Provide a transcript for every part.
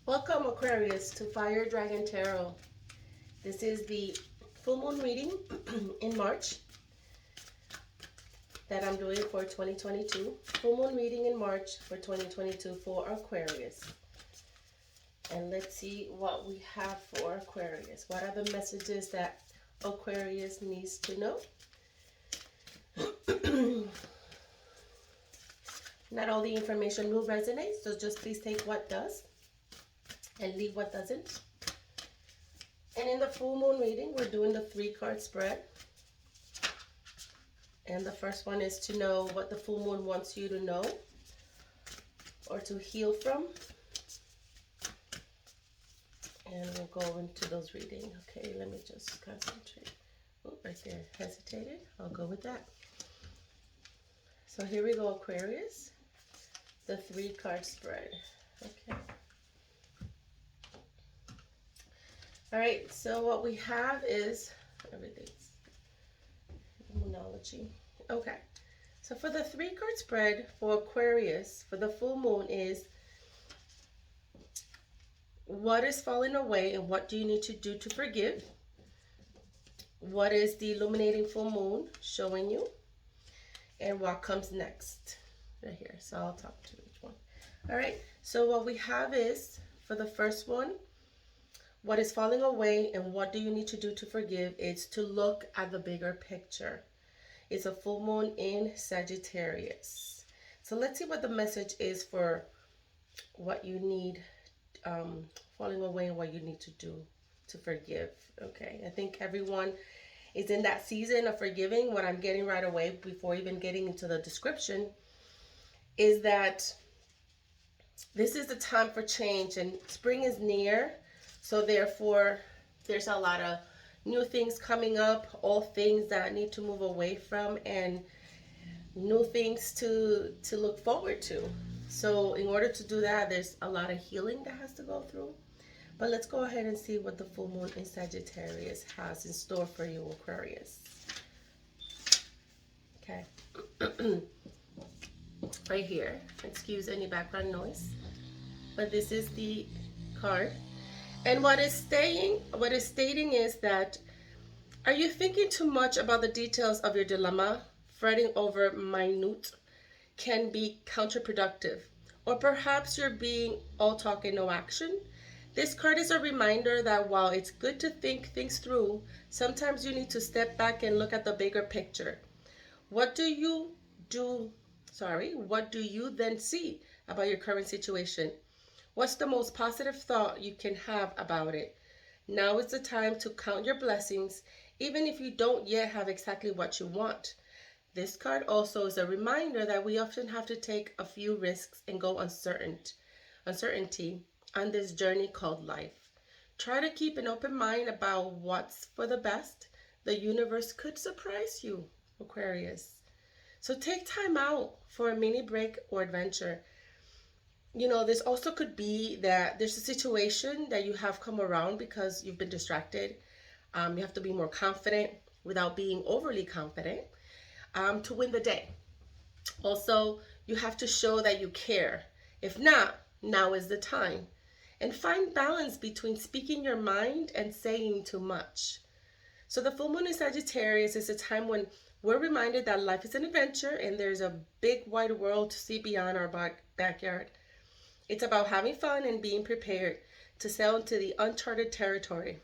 Welcome, Aquarius, to Fire Dragon Tarot. This is the full moon reading in March that I'm doing for 2022. Full moon reading in March for 2022 for Aquarius. And let's see what we have for Aquarius. What are the messages that Aquarius needs to know? Not all the information will resonate, so just please take what does and leave what doesn't. And in the full moon reading, we're doing the 3-card spread. And the first one is to know what the full moon wants you to know or to heal from. And we'll go into those readings. Okay, let me just concentrate. Oh, right there, hesitated. I'll go with that. So here we go, Aquarius. The 3-card spread. Okay. All right, so what we have is everything's moonology. Okay, so for the 3-card spread for Aquarius for the full moon is what is falling away and what do you need to do to forgive? What is the illuminating full moon showing you? And what comes next? Right here. So I'll talk to each one. All right, so what we have is for the first one, what is falling away and what do you need to do to forgive is to look at the bigger picture. It's a full moon in Sagittarius. So let's see what the message is for what you need falling away and what you need to do to forgive. Okay, I think everyone is in that season of forgiving. What I'm getting right away before even getting into the description is that this is the time for change and spring is near. So therefore, there's a lot of new things coming up, all things that I need to move away from and new things to look forward to. So in order to do that, there's a lot of healing that has to go through. But let's go ahead and see what the full moon in Sagittarius has in store for you, Aquarius. Okay. Right here. Excuse any background noise. But this is the card. And what is stating is that, are you thinking too much about the details of your dilemma? Fretting over minute can be counterproductive. Or perhaps you're being all talk and no action. This card is a reminder that while it's good to think things through, sometimes you need to step back and look at the bigger picture. What do you then see about your current situation? What's the most positive thought you can have about it? Now is the time to count your blessings, even if you don't yet have exactly what you want. This card also is a reminder that we often have to take a few risks and go uncertainty on this journey called life. Try to keep an open mind about what's for the best. The universe could surprise you, Aquarius. So take time out for a mini break or adventure. You know, this also could be that there's a situation that you have come around because you've been distracted. You have to be more confident without being overly confident to win the day. Also, you have to show that you care. If not, now is the time. And find balance between speaking your mind and saying too much. So the full moon in Sagittarius is a time when we're reminded that life is an adventure and there's a big wide world to see beyond our backyard. It's about having fun and being prepared to sail into the uncharted territory.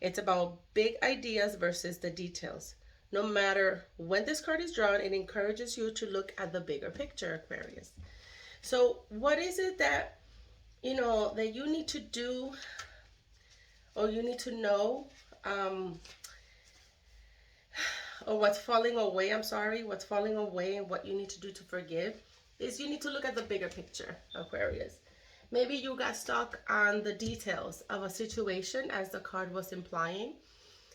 It's about big ideas versus the details. No matter when this card is drawn, it encourages you to look at the bigger picture, Aquarius. So what is it that, you know, that you need to do or you need to know, or what's falling away, what's falling away and what you need to do to forgive is you need to look at the bigger picture, Aquarius. Maybe you got stuck on the details of a situation, as the card was implying,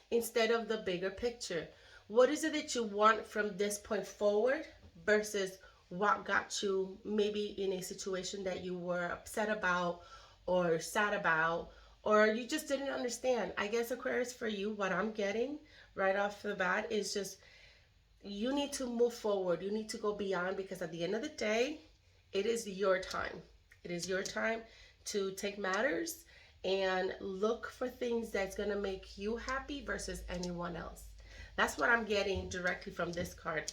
instead of the bigger picture. What is it that you want from this point forward versus what got you maybe in a situation that you were upset about or sad about, or you just didn't understand? I guess, Aquarius, for you, what I'm getting right off the bat is just you need to move forward. You need to go beyond, because at the end of the day, it is your time. It is your time to take matters and look for things that's going to make you happy versus anyone else. That's what I'm getting directly from this card.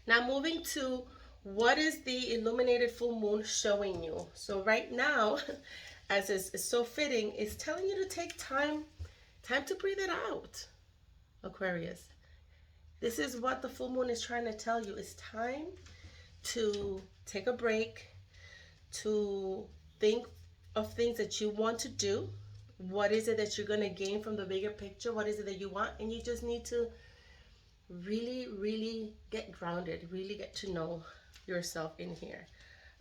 Now moving to what is the illuminated full moon showing you. So right now, as is so fitting, it's telling you to take time to breathe it out, Aquarius. This is what the full moon is trying to tell you. It's time to take a break, to think of things that you want to do. What is it that you're going to gain from the bigger picture? What is it that you want? And you just need to really, really get grounded, really get to know yourself in here.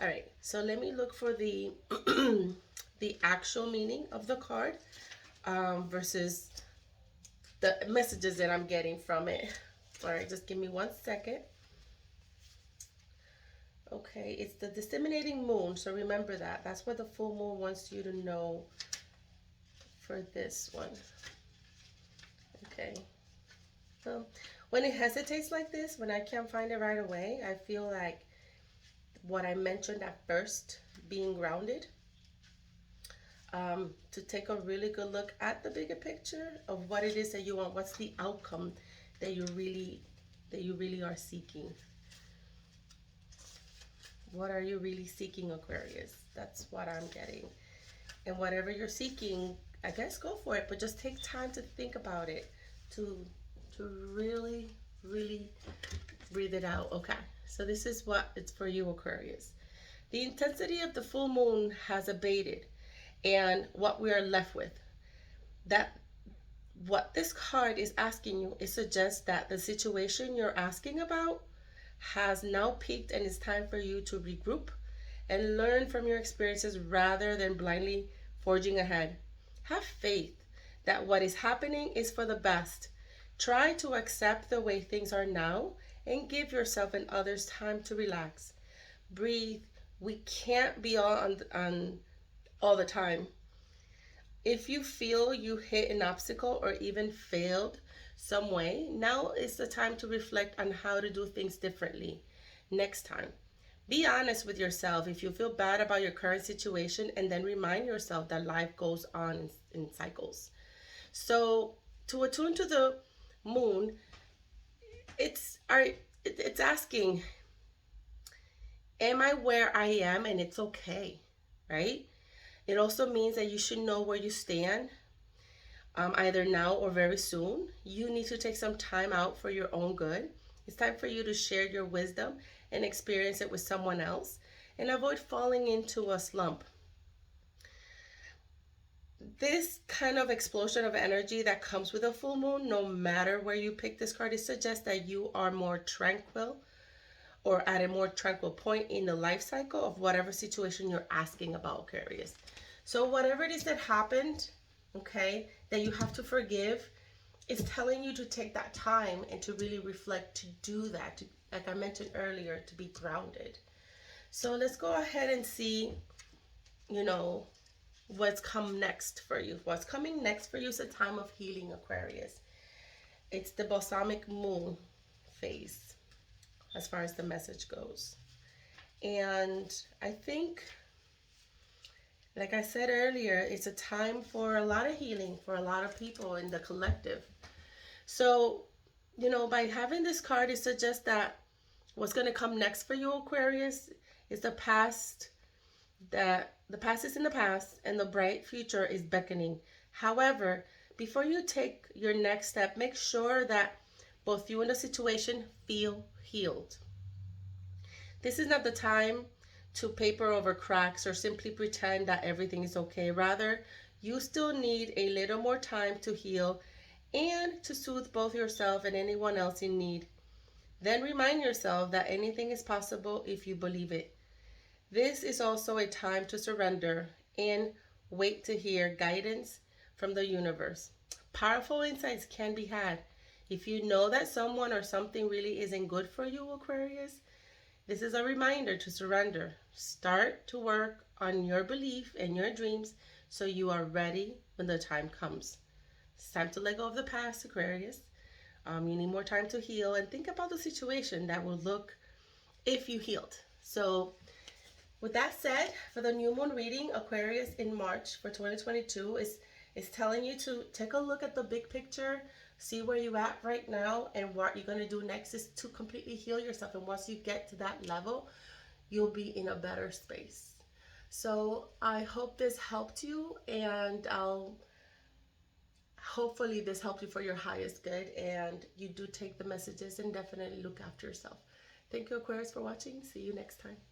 All right, so let me look for the the actual meaning of the card versus the messages that I'm getting from it. All right, just give me 1 second. Okay, it's the disseminating moon, so remember that. That's what the full moon wants you to know for this one. Okay. When it hesitates like this, when I can't find it right away, I feel like what I mentioned at first, being grounded, to take a really good look at the bigger picture of what it is that you want. What's the outcome that you really are seeking? What are you really seeking, Aquarius? That's what I'm getting. And whatever you're seeking, I guess go for it, but just take time to think about it, to really, really breathe it out. Okay, so this is what it's for you, Aquarius. The intensity of the full moon has abated, and what we are left with, that what this card is asking you, it suggests that the situation you're asking about has now peaked, and it's time for you to regroup and learn from your experiences rather than blindly forging ahead. Have faith that what is happening is for the best. Try to accept the way things are now and give yourself and others time to relax. Breathe. We can't be on all the time. If you feel you hit an obstacle or even failed some way, now is the time to reflect on how to do things differently next time. Be honest with yourself if you feel bad about your current situation, and then remind yourself that life goes on in cycles. So to attune to the moon, it's asking, am I where I am and it's okay, right? It also means that you should know where you stand, either now or very soon. You need to take some time out for your own good. It's time for you to share your wisdom and experience it with someone else, and avoid falling into a slump. This kind of explosion of energy that comes with a full moon, no matter where you pick this card, it suggests that you are more tranquil, or at a more tranquil point in the life cycle of whatever situation you're asking about, Aquarius. So whatever it is that happened, okay, that you have to forgive, it's telling you to take that time and to really reflect, to do that, to, like I mentioned earlier, to be grounded. So let's go ahead and see, what's come next for you. What's coming next for you is a time of healing, Aquarius. It's the balsamic moon phase as far as the message goes. And I think, like I said earlier, it's a time for a lot of healing for a lot of people in the collective. So, by having this card, it suggests that what's going to come next for you, Aquarius, is the past, that the past is in the past and the bright future is beckoning. However, before you take your next step, make sure that both you and the situation feel healed. This is not the time to paper over cracks or simply pretend that everything is okay. Rather, you still need a little more time to heal and to soothe both yourself and anyone else in need. Then remind yourself that anything is possible if you believe it. This is also a time to surrender and wait to hear guidance from the universe. Powerful insights can be had. If you know that someone or something really isn't good for you, Aquarius, this is a reminder to surrender. Start to work on your belief and your dreams so you are ready when the time comes. It's time to let go of the past, Aquarius. You need more time to heal, and think about the situation that will look if you healed. So With that said, for the new moon reading, Aquarius in March for 2022 is telling you to take a look at the big picture, see where you're at right now, and what you're going to do next is to completely heal yourself. And once you get to that level, you'll be in a better space. So I hope this helped you, and hopefully this helped you for your highest good, and you do take the messages and definitely look after yourself. Thank you, Aquarius, for watching. See you next time.